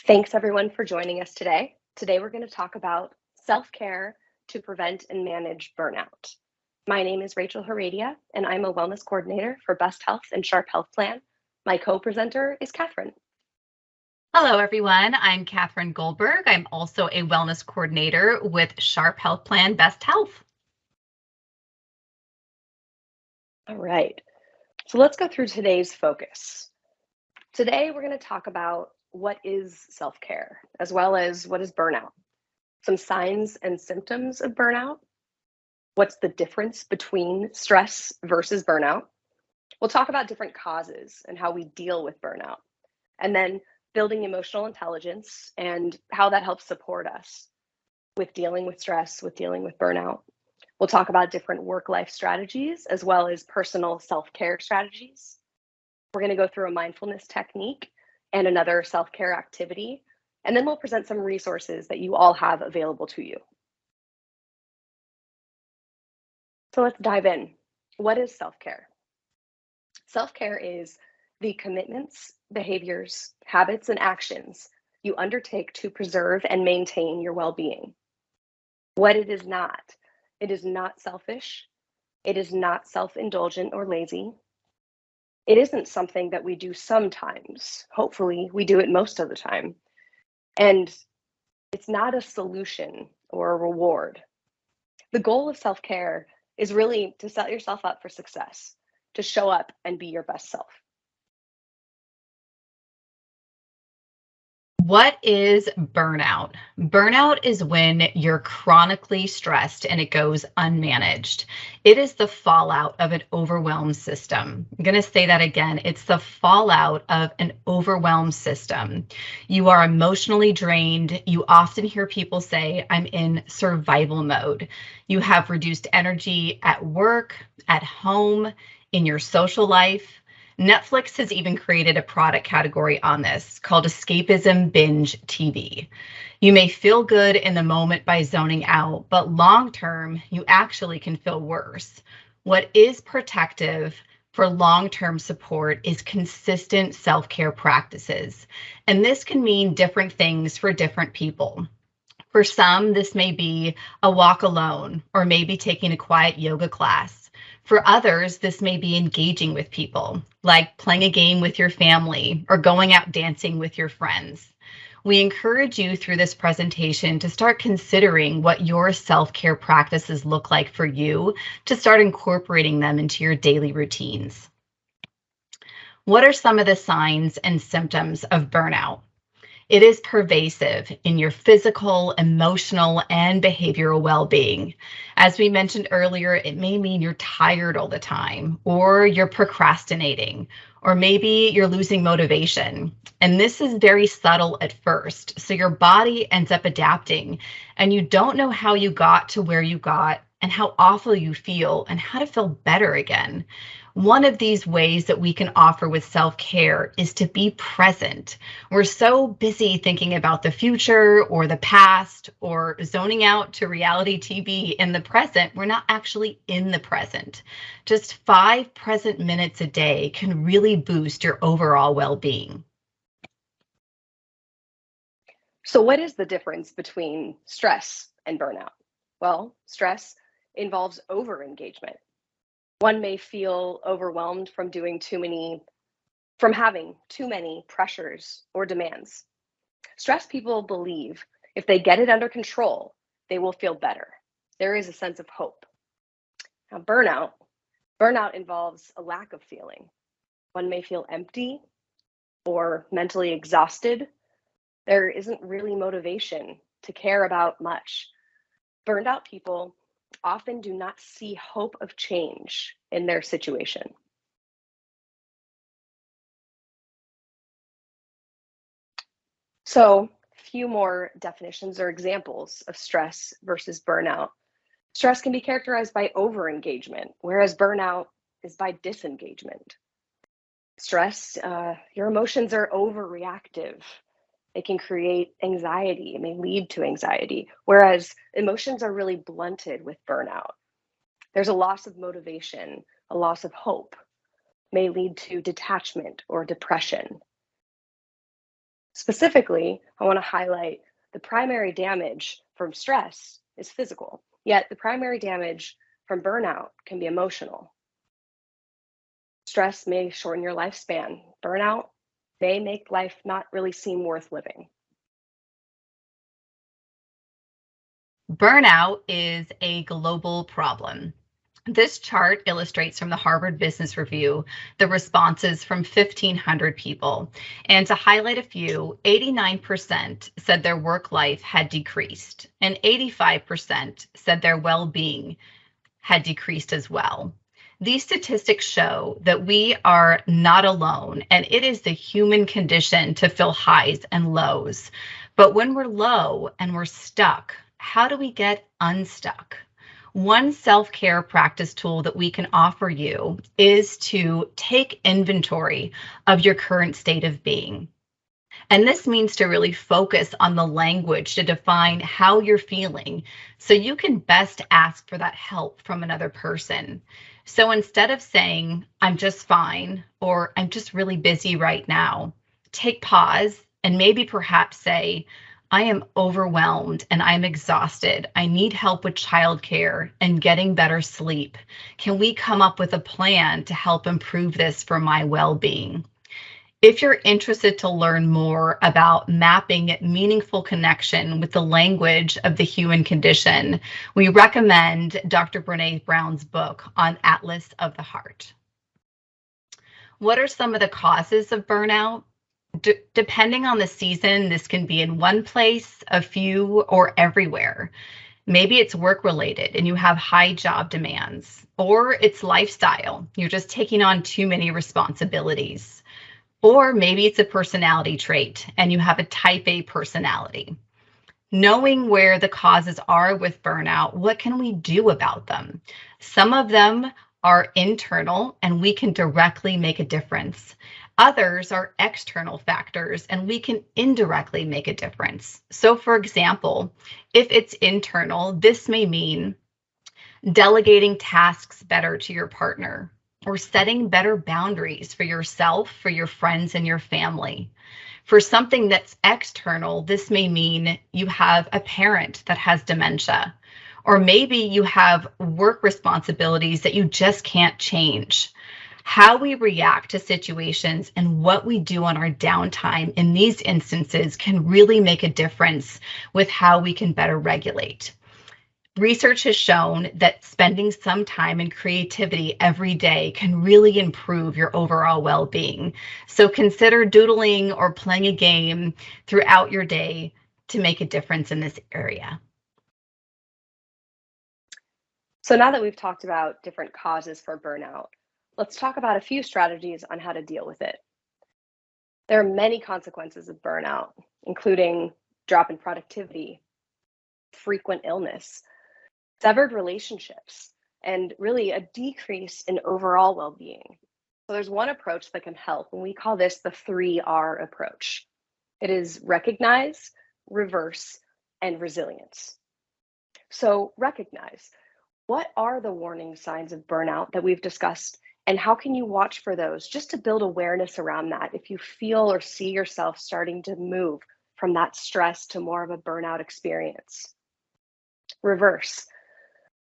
Thanks everyone for joining us today. Today we're going to talk about self-care to prevent and manage burnout. My name is Rachel Heredia, and I'm a wellness coordinator for Best Health and Sharp Health Plan. My co-presenter is Catherine. Hello, everyone. I'm Catherine Goldberg. I'm also a wellness coordinator with Sharp Health Plan Best Health. All right, so let's go through today's focus. Today we're going to talk about what is self-care, as well as what is burnout, some signs and symptoms of burnout, what's the difference between stress versus burnout. We'll talk about different causes and how we deal with burnout, and then building emotional intelligence and how that helps support us with dealing with stress, with dealing with burnout. We'll talk about different work-life strategies as well as personal self-care strategies. We're going to go through a mindfulness technique and another self-care activity, and then we'll present some resources that you all have available to you. So let's dive in. What is self-care? Self-care is the commitments, behaviors, habits, and actions you undertake to preserve and maintain your well-being. What it is not selfish. It is not self-indulgent or lazy. It isn't something that we do sometimes. Hopefully, we do it most of the time. And it's not a solution or a reward. The goal of self-care is really to set yourself up for success, to show up and be your best self. What is burnout? Burnout is when you're chronically stressed and it goes unmanaged. It is the fallout of an overwhelmed system. I'm going to say that again. It's the fallout of an overwhelmed system. You are emotionally drained. You often hear people say, I'm in survival mode. You have reduced energy at work, at home, in your social life. Netflix has even created a product category on this called escapism binge TV. You may feel good in the moment by zoning out, but long term, you actually can feel worse. What is protective for long-term support is consistent self-care practices. And this can mean different things for different people. For some, this may be a walk alone, or maybe taking a quiet yoga class. For others, this may be engaging with people, like playing a game with your family or going out dancing with your friends. We encourage you through this presentation to start considering what your self-care practices look like for you, to start incorporating them into your daily routines. What are some of the signs and symptoms of burnout? It is pervasive in your physical, emotional, and behavioral well-being. As we mentioned earlier, it may mean you're tired all the time, or you're procrastinating, or maybe you're losing motivation. And this is very subtle at first. So your body ends up adapting, and you don't know how you got to where you got and how awful you feel and how to feel better again. One of these ways that we can offer with self-care is to be present. We're so busy thinking about the future or the past or zoning out to reality TV in the present, we're not actually in the present. Just 5 present minutes a day can really boost your overall well-being. So what is the difference between stress and burnout? Well, stress involves over-engagement. One may feel overwhelmed from having too many pressures or demands. Stressed people believe if they get it under control, they will feel better. There is a sense of hope. Now, burnout involves a lack of feeling. One may feel empty or mentally exhausted. There isn't really motivation to care about much. Burned out people often do not see hope of change in their situation. So, a few more definitions or examples of stress versus burnout. Stress can be characterized by overengagement, whereas burnout is by disengagement. Stress, your emotions are overreactive. It can create anxiety. It may lead to anxiety, whereas emotions are really blunted with burnout. There's a loss of motivation, a loss of hope, may lead to detachment or depression. Specifically, I want to highlight the primary damage from stress is physical, yet the primary damage from burnout can be emotional. Stress may shorten your lifespan. Burnout may make life not really seem worth living. Burnout is a global problem. This chart illustrates from the Harvard Business Review the responses from 1,500 people. And to highlight a few, 89% said their work life had decreased, and 85% said their well-being had decreased as well. These statistics show that we are not alone, and it is the human condition to feel highs and lows. But when we're low and we're stuck, how do we get unstuck? One self-care practice tool that we can offer you is to take inventory of your current state of being. And this means to really focus on the language to define how you're feeling so you can best ask for that help from another person. So instead of saying, I'm just fine, or I'm just really busy right now, take pause and maybe perhaps say, I am overwhelmed and I'm exhausted. I need help with childcare and getting better sleep. Can we come up with a plan to help improve this for my well-being? If you're interested to learn more about mapping meaningful connection with the language of the human condition, we recommend Dr. Brené Brown's book on Atlas of the Heart. What are some of the causes of burnout? Depending on the season, this can be in one place, a few, or everywhere. Maybe it's work related and you have high job demands, or it's lifestyle. You're just taking on too many responsibilities. Or maybe it's a personality trait and you have a type A personality. Knowing where the causes are with burnout, what can we do about them? Some of them are internal and we can directly make a difference. Others are external factors and we can indirectly make a difference. So for example, if it's internal, this may mean delegating tasks better to your partner, or setting better boundaries for yourself, for your friends, and your family. For something that's external, this may mean you have a parent that has dementia, or maybe you have work responsibilities that you just can't change. How we react to situations and what we do on our downtime in these instances can really make a difference with how we can better regulate. Research has shown that spending some time in creativity every day can really improve your overall well-being. So consider doodling or playing a game throughout your day to make a difference in this area. So now that we've talked about different causes for burnout, let's talk about a few strategies on how to deal with it. There are many consequences of burnout, including drop in productivity, frequent illness, severed relationships, and really a decrease in overall well-being. So there's one approach that can help, and we call this the 3R approach. It is recognize, reverse, and resilience. So recognize, what are the warning signs of burnout that we've discussed, and how can you watch for those just to build awareness around that if you feel or see yourself starting to move from that stress to more of a burnout experience? Reverse,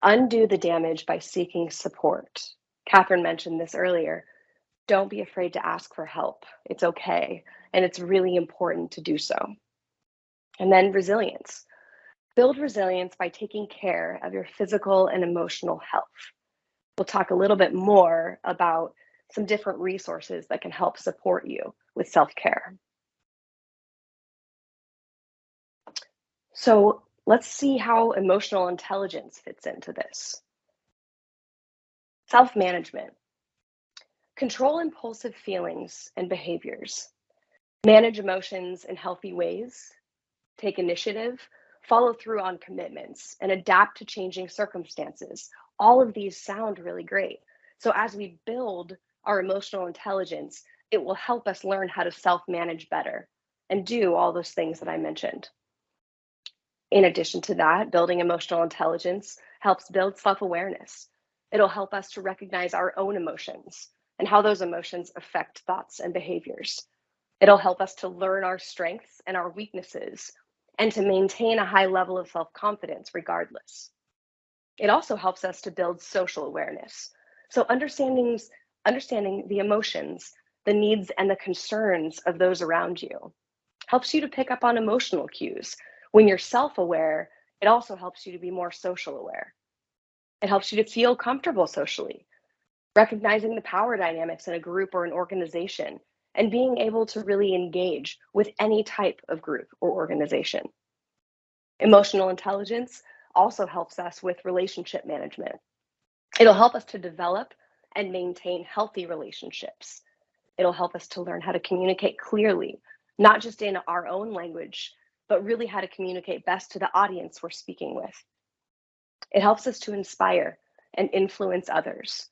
undo the damage by seeking support. Catherine mentioned this earlier. Don't be afraid to ask for help. It's okay, and it's really important to do so. And then resilience. Build resilience by taking care of your physical and emotional health. We'll talk a little bit more about some different resources that can help support you with self-care. So let's see how emotional intelligence fits into this. Self-management. Control impulsive feelings and behaviors. Manage emotions in healthy ways. Take initiative. Follow through on commitments and adapt to changing circumstances. All of these sound really great. So as we build our emotional intelligence, it will help us learn how to self-manage better and do all those things that I mentioned. In addition to that, building emotional intelligence helps build self-awareness. It'll help us to recognize our own emotions and how those emotions affect thoughts and behaviors. It'll help us to learn our strengths and our weaknesses and to maintain a high level of self-confidence regardless. It also helps us to build social awareness. So understanding the emotions, the needs, and the concerns of those around you helps you to pick up on emotional cues. When you're self-aware, it also helps you to be more social aware. It helps you to feel comfortable socially, recognizing the power dynamics in a group or an organization, and being able to really engage with any type of group or organization. Emotional intelligence also helps us with relationship management. It'll help us to develop and maintain healthy relationships. It'll help us to learn how to communicate clearly, not just in our own language, but really how to communicate best to the audience we're speaking with. It helps us to inspire and influence others,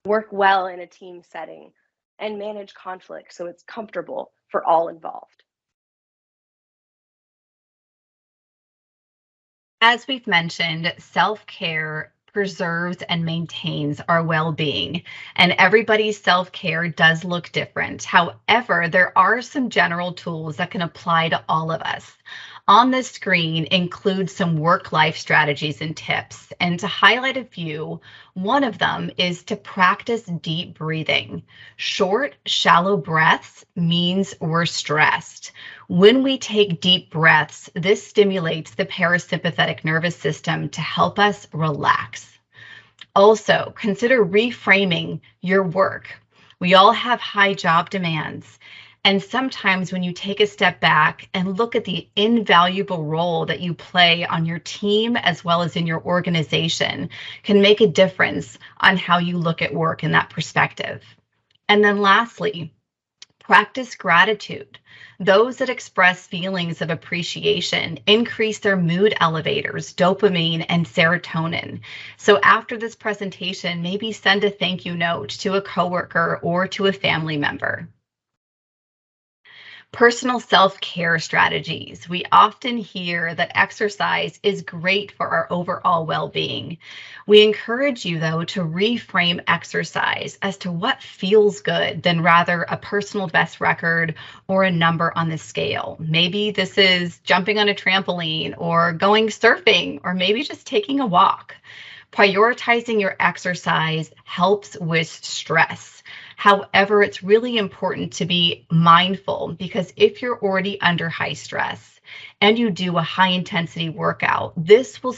work well in a team setting, and manage conflict so it's comfortable for all involved. As we've mentioned, self care preserves and maintains our well being, and everybody's self care does look different. However, there are some general tools that can apply to all of us. On the screen include some work life strategies and tips. And to highlight a few, one of them is to practice deep breathing. Short, shallow breaths means we're stressed. When we take deep breaths, this stimulates the parasympathetic nervous system to help us relax. Also, consider reframing your work. We all have high job demands. And sometimes when you take a step back and look at the invaluable role that you play on your team as well as in your organization, can make a difference on how you look at work in that perspective. And then lastly, practice gratitude. Those that express feelings of appreciation increase their mood elevators, dopamine and serotonin. So after this presentation, maybe send a thank you note to a coworker or to a family member. Personal self-care strategies. We often hear that exercise is great for our overall well-being. We encourage you, though, to reframe exercise as to what feels good than rather a personal best record or a number on the scale. Maybe this is jumping on a trampoline or going surfing or maybe just taking a walk. Prioritizing your exercise helps with stress. However, it's really important to be mindful because if you're already under high stress and you do a high intensity workout, this will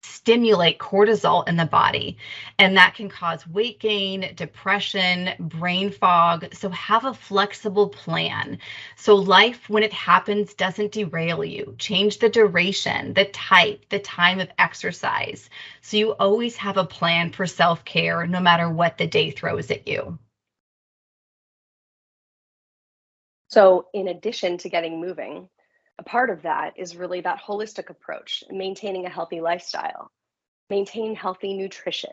stimulate cortisol in the body, and that can cause weight gain, depression, brain fog. So have a flexible plan. So life, when it happens, doesn't derail you. Change the duration, the type, the time of exercise. So you always have a plan for self-care no matter what the day throws at you. So, in addition to getting moving, a part of that is really that holistic approach, maintaining a healthy lifestyle, maintain healthy nutrition,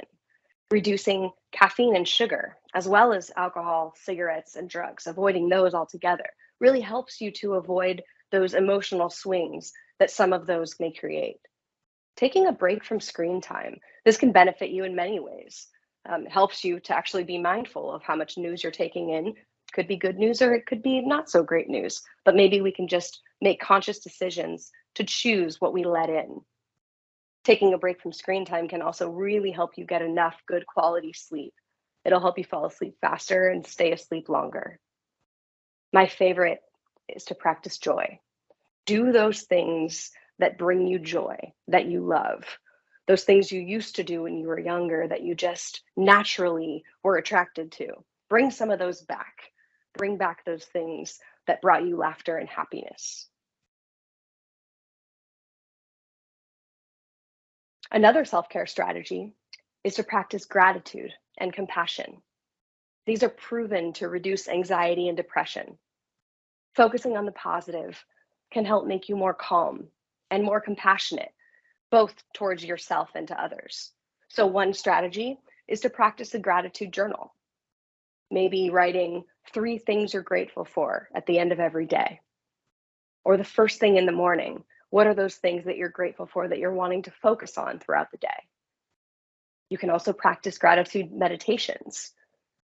reducing caffeine and sugar, as well as alcohol, cigarettes, and drugs, avoiding those altogether, really helps you to avoid those emotional swings that some of those may create. Taking a break from screen time, this can benefit you in many ways. It helps you to actually be mindful of how much news you're taking in. Could be good news or it could be not so great news, but maybe we can just make conscious decisions to choose what we let in. Taking a break from screen time can also really help you get enough good quality sleep. It'll help you fall asleep faster and stay asleep longer. My favorite is to practice joy. Do those things that bring you joy, that you love, those things you used to do when you were younger that you just naturally were attracted to. Bring some of those back. Bring back those things that brought you laughter and happiness. Another self-care strategy is to practice gratitude and compassion. These are proven to reduce anxiety and depression. Focusing on the positive can help make you more calm and more compassionate, both towards yourself and to others. So one strategy is to practice a gratitude journal. Maybe writing 3 things you're grateful for at the end of every day. Or the first thing in the morning, what are those things that you're grateful for that you're wanting to focus on throughout the day? You can also practice gratitude meditations.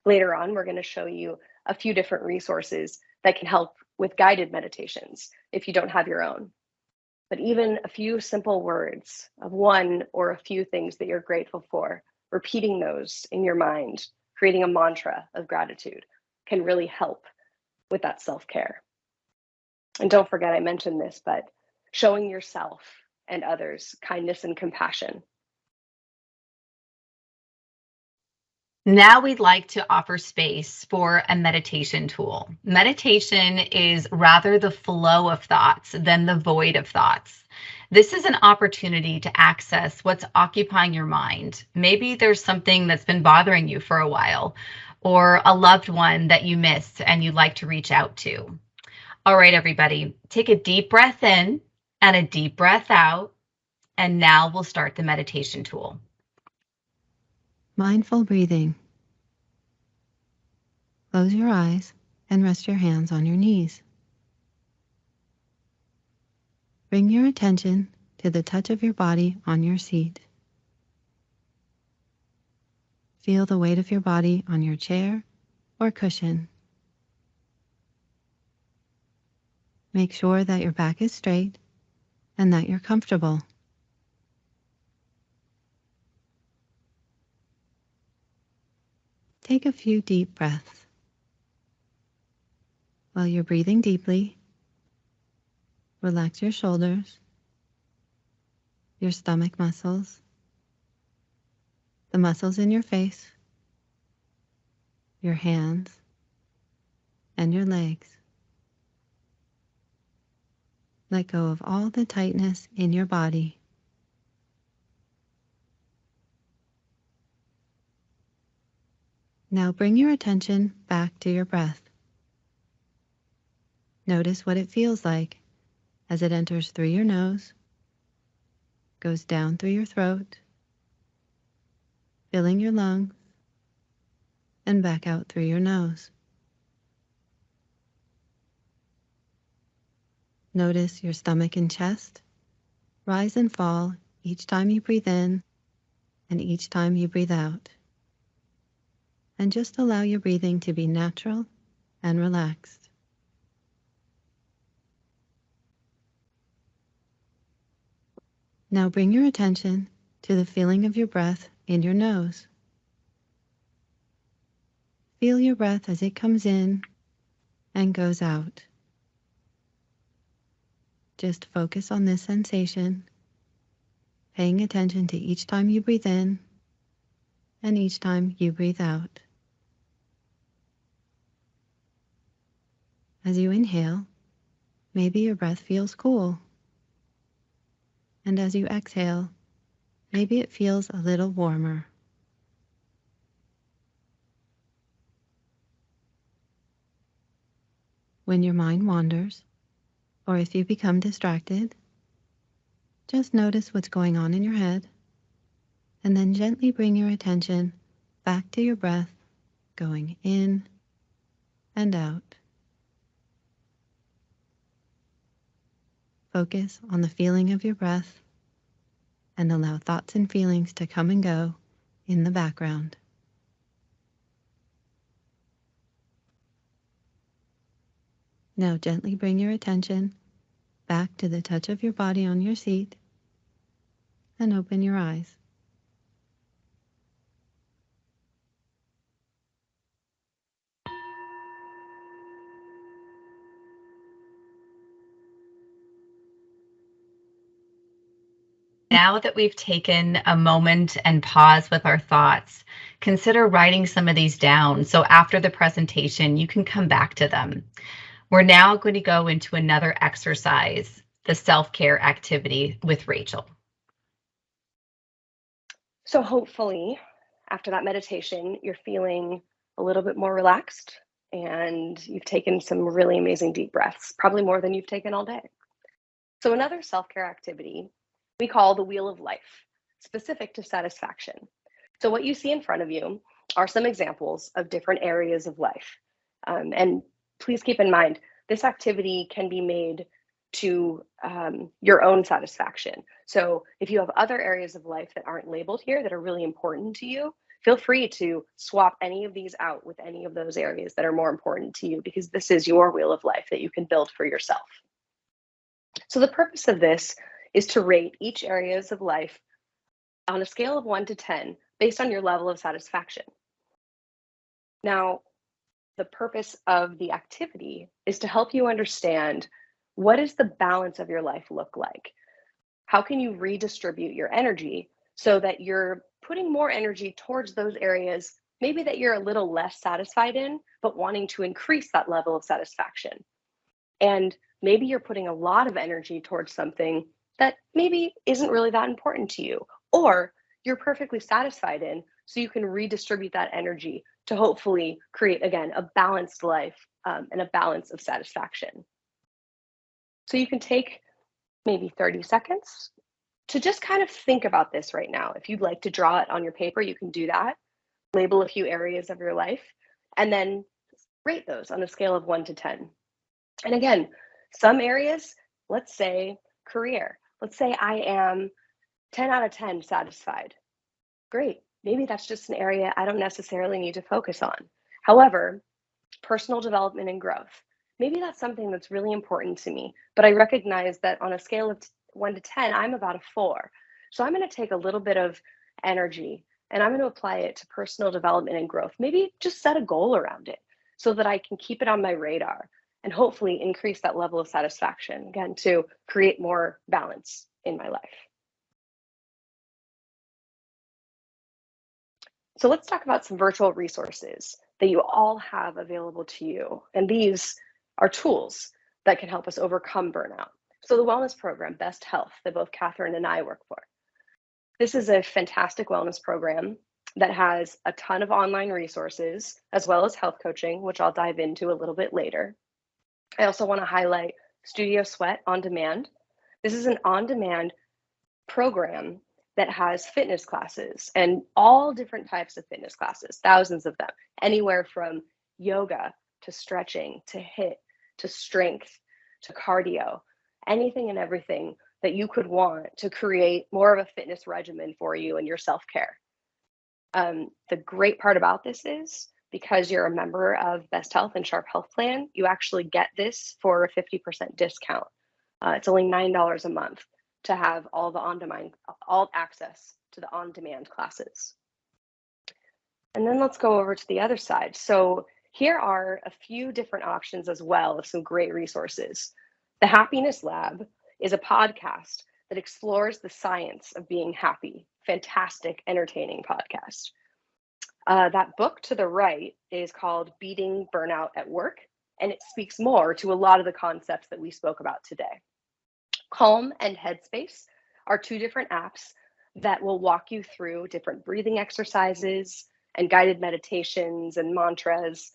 Later on, we're going to show you a few different resources that can help with guided meditations if you don't have your own. But even a few simple words of one or a few things that you're grateful for, repeating those in your mind, creating a mantra of gratitude can really help with that self-care. And don't forget, I mentioned this, but showing yourself and others kindness and compassion. Now we'd like to offer space for a meditation tool. Meditation is rather the flow of thoughts than the void of thoughts. This is an opportunity to access what's occupying your mind. Maybe there's something that's been bothering you for a while, or a loved one that you missed and you'd like to reach out to. All right, everybody, take a deep breath in and a deep breath out. And now we'll start the meditation tool. Mindful breathing. Close your eyes and rest your hands on your knees. Bring your attention to the touch of your body on your seat. Feel the weight of your body on your chair or cushion. Make sure that your back is straight and that you're comfortable. Take a few deep breaths. While you're breathing deeply, relax your shoulders, your stomach muscles, the muscles in your face, your hands, and your legs. Let go of all the tightness in your body. Now bring your attention back to your breath. Notice what it feels like as it enters through your nose, goes down through your throat, filling your lungs, and back out through your nose. Notice your stomach and chest rise and fall each time you breathe in and each time you breathe out. And just allow your breathing to be natural and relaxed. Now bring your attention to the feeling of your breath in your nose. Feel your breath as it comes in and goes out. Just focus on this sensation, paying attention to each time you breathe in and each time you breathe out. As you inhale, maybe your breath feels cool. And as you exhale, maybe it feels a little warmer. When your mind wanders, or if you become distracted, just notice what's going on in your head, and then gently bring your attention back to your breath, going in and out. Focus on the feeling of your breath and allow thoughts and feelings to come and go in the background. Now gently bring your attention back to the touch of your body on your seat and open your eyes. Now that we've taken a moment and pause with our thoughts, consider writing some of these down so after the presentation you can come back to them. We're now going to go into another exercise, the self-care activity with Rachel. So hopefully, after that meditation, you're feeling a little bit more relaxed and you've taken some really amazing deep breaths, probably more than you've taken all day. So another self-care activity we call the Wheel of Life, specific to satisfaction. So what you see in front of you are some examples of different areas of life. And please keep in mind, this activity can be made to your own satisfaction. So if you have other areas of life that aren't labeled here that are really important to you, feel free to swap any of these out with any of those areas that are more important to you, because this is your wheel of life that you can build for yourself. So the purpose of this is to rate each areas of life on a scale of 1 to 10 based on your level of satisfaction. Now, the purpose of the activity is to help you understand, what does the balance of your life look like? How can you redistribute your energy so that you're putting more energy towards those areas maybe that you're a little less satisfied in, but wanting to increase that level of satisfaction? And maybe you're putting a lot of energy towards something that maybe isn't really that important to you, or you're perfectly satisfied in, so you can redistribute that energy to hopefully create, again, a balanced life and a balance of satisfaction. So you can take maybe 30 seconds to just kind of think about this right now. If you'd like to draw it on your paper, you can do that. Label a few areas of your life, and then rate those on a scale of 1 to 10. And again, some areas, let's say career. Let's say I am 10 out of 10 satisfied. Great. Maybe that's just an area I don't necessarily need to focus on. However, personal development and growth, maybe that's something that's really important to me, but I recognize that on a scale of 1 to 10, I'm about a 4. So I'm going to take a little bit of energy and I'm going to apply it to personal development and growth. Maybe just set a goal around it so that I can keep it on my radar and hopefully increase that level of satisfaction, again, to create more balance in my life. So let's talk about some virtual resources that you all have available to you. And these are tools that can help us overcome burnout. So the wellness program, Best Health, that both Catherine and I work for. This is a fantastic wellness program that has a ton of online resources, as well as health coaching, which I'll dive into a little bit later. I also want to highlight Studio Sweat On Demand. This is an on-demand program that has fitness classes, and all different types of fitness classes, thousands of them, anywhere from yoga to stretching to HIIT to strength to cardio, anything and everything that you could want to create more of a fitness regimen for you and your self-care. The great part about this is, because you're a member of Best Health and Sharp Health Plan, you actually get this for a 50% discount. It's only $9 a month to have all access to the on-demand classes. And then let's go over to the other side. So here are a few different options as well of some great resources. The Happiness Lab is a podcast that explores the science of being happy. Fantastic, entertaining podcast. That book to the right is called Beating Burnout at Work, and it speaks more to a lot of the concepts that we spoke about today. Calm and Headspace are two different apps that will walk you through different breathing exercises and guided meditations and mantras.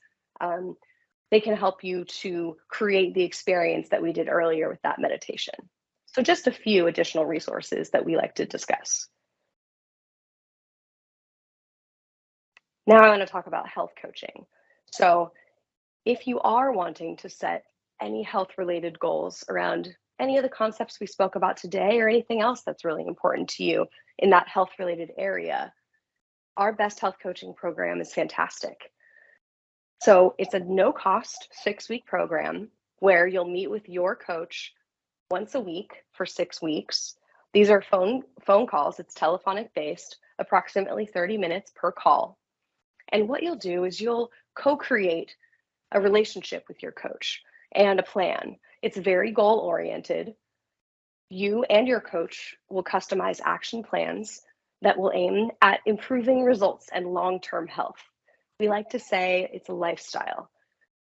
They can help you to create the experience that we did earlier with that meditation. So just a few additional resources that we like to discuss. Now I want to talk about health coaching. So if you are wanting to set any health-related goals around any of the concepts we spoke about today, or anything else that's really important to you in that health-related area, our Best Health Coaching program is fantastic. So it's a no-cost 6-week program where you'll meet with your coach once a week for 6 weeks. These are phone calls. It's telephonic based, approximately 30 minutes per call. And what you'll do is you'll co-create a relationship with your coach and a plan. It's very goal-oriented. You and your coach will customize action plans that will aim at improving results and long-term health. We like to say it's a lifestyle.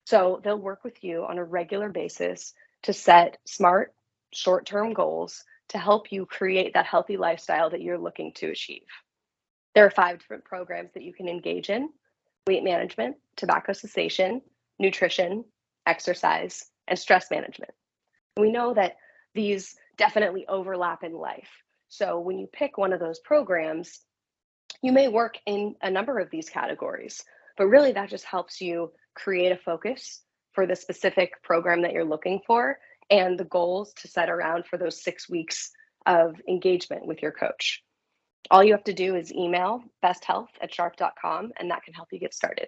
So they'll work with you on a regular basis to set smart, short-term goals to help you create that healthy lifestyle that you're looking to achieve. There are 5 different programs that you can engage in: weight management, tobacco cessation, nutrition, exercise, and stress management. We know that these definitely overlap in life. So when you pick one of those programs, you may work in a number of these categories, but really that just helps you create a focus for the specific program that you're looking for and the goals to set around for those 6 weeks of engagement with your coach. All you have to do is email besthealth@sharp.com, and that can help you get started.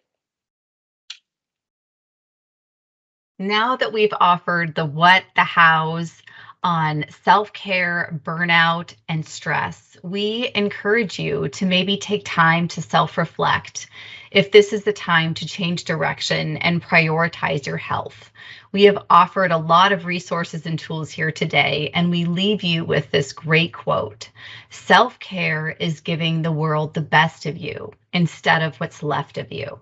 Now that we've offered the what, the hows on self-care, burnout, and stress, we encourage you to maybe take time to self-reflect if this is the time to change direction and prioritize your health. We have offered a lot of resources and tools here today, and we leave you with this great quote: self-care is giving the world the best of you instead of what's left of you.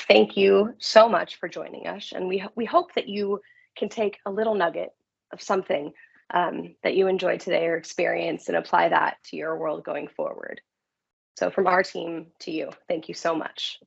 Thank you so much for joining us, and we hope that you can take a little nugget of something that you enjoyed today or experienced and apply that to your world going forward. So from our team to you, thank you so much.